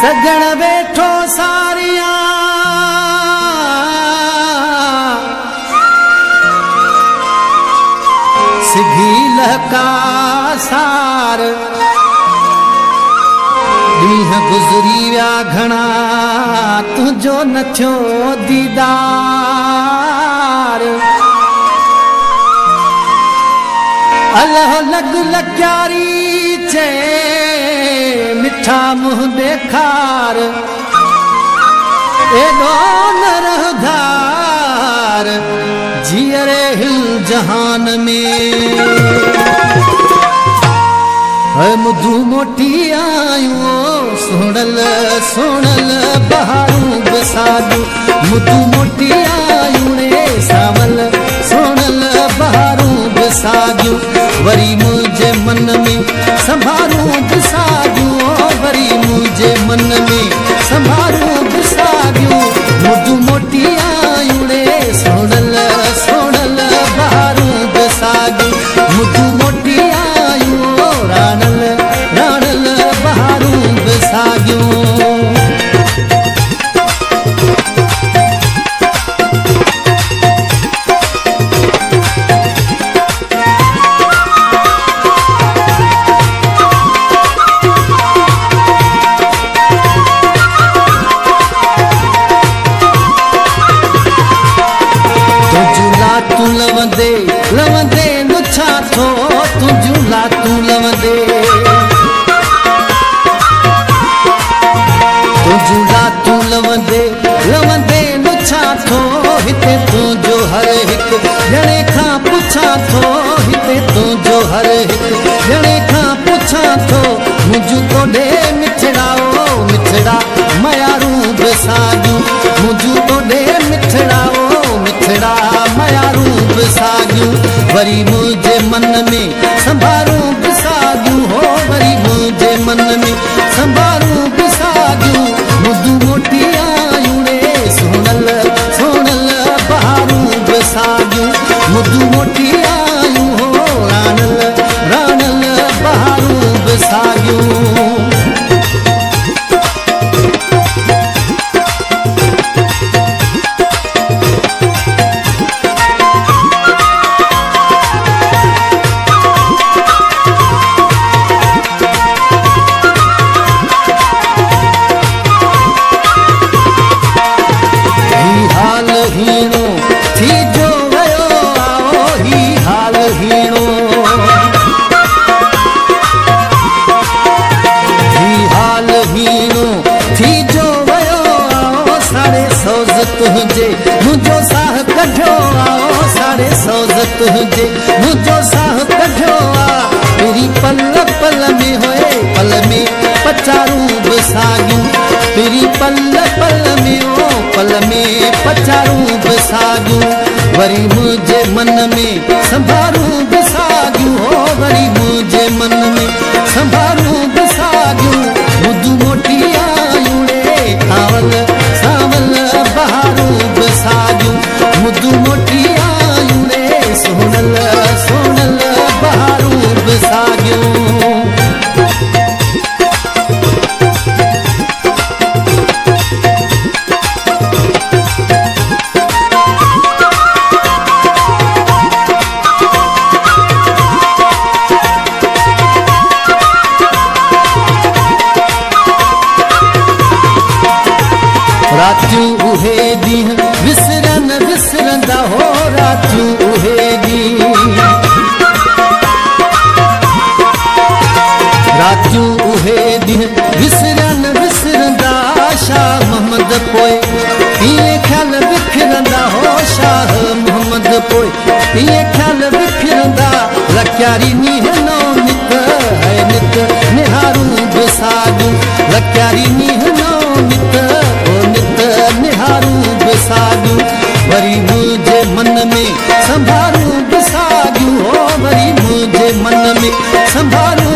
सजण बैठो सारिया सिधी लहका सार ॾींहं गुज़री विया घणा तुंहिंजो न थियो दीदार अल्लाह लग लग्यारी चे मिठा मुँह देखार एडो नरधार जियरे हिल जहान में मुदू मोटी आयो सोनल सोनल बहारूं बसाजू मुदू मोटी आयूं रे सावल सोनल बहारूं बसाजू वरी मुझे मन में संभारूं बसाजू वरी मुझे मन में संभारूं बसाजू मुदू मोटी आयूं रे सोनल सोनल बहारूं बसाजू मुदू मोटी आयूं रानल रानल बहारूं बसाजू तू लवंदे लवंदे नुछा थो तुझूला तू लवंदे तुझूला तू लवंदे लवंदे नुछा थो हिते तुझो हर हिक ॼणे खां पुछा थो हिते तुझो हर हिक ॼणे खां पुछा थो मुझू तोड़े मिठड़ा ओ मिठड़ा मयारूं बसाजू मुझू तोड़े मिठड़ा ओ मिठड़ा मयारूं बसाजू वरी मुझे मन में संभारूं बसाजू हो वरी मुझे मन में संभारूं बसाजू मुदू मोटी आयूं रे सोनल सोनल बहारूं बसाजू मुदू मोटी आयूं हो रानल रानल बहारूं बसाजू हीणो थी जो वयो आओ ही हाल हीणो ही हाल हीणो थी जो वयो आओ साढ़े सौज तुझे मुझो साह कढो आओ साढ़े सौज तुझे मुझो साह कढो आ तेरी पल पल में होए पल में पचारूं बसाजू तेरी पल पल में ओ पल में पचारूं बसाजू वरी मुझे मन में संभारूं बसाजू हो वरी मुझे मन में संभारूं बसाजू मुदू मोटी आयूं रे सावल सावल बहारूं बसाजू मुदू मोटी आयूं रे सोनल सोनल बहारूं बसाजू रातियूं उहे ॾींहं विसरन विसरंदा हो रातियूं उहे ॾींहं रातियूं उहे ॾींहं विसरन विसरंदा शाह मोहम्मद पोइ इएं ख़्याल विखरंदा हो शाह मोहम्मद पोइ इएं ख़्याल विखरंदा लक्यारी नीह नो नित है नित निहारूं बसाजू लक्यारी नीह नो नित निहारूं बसाजू वरी मुझे मुझे मन में संभालूं बिसारियूं हो वरी मुझे मन में संभालूं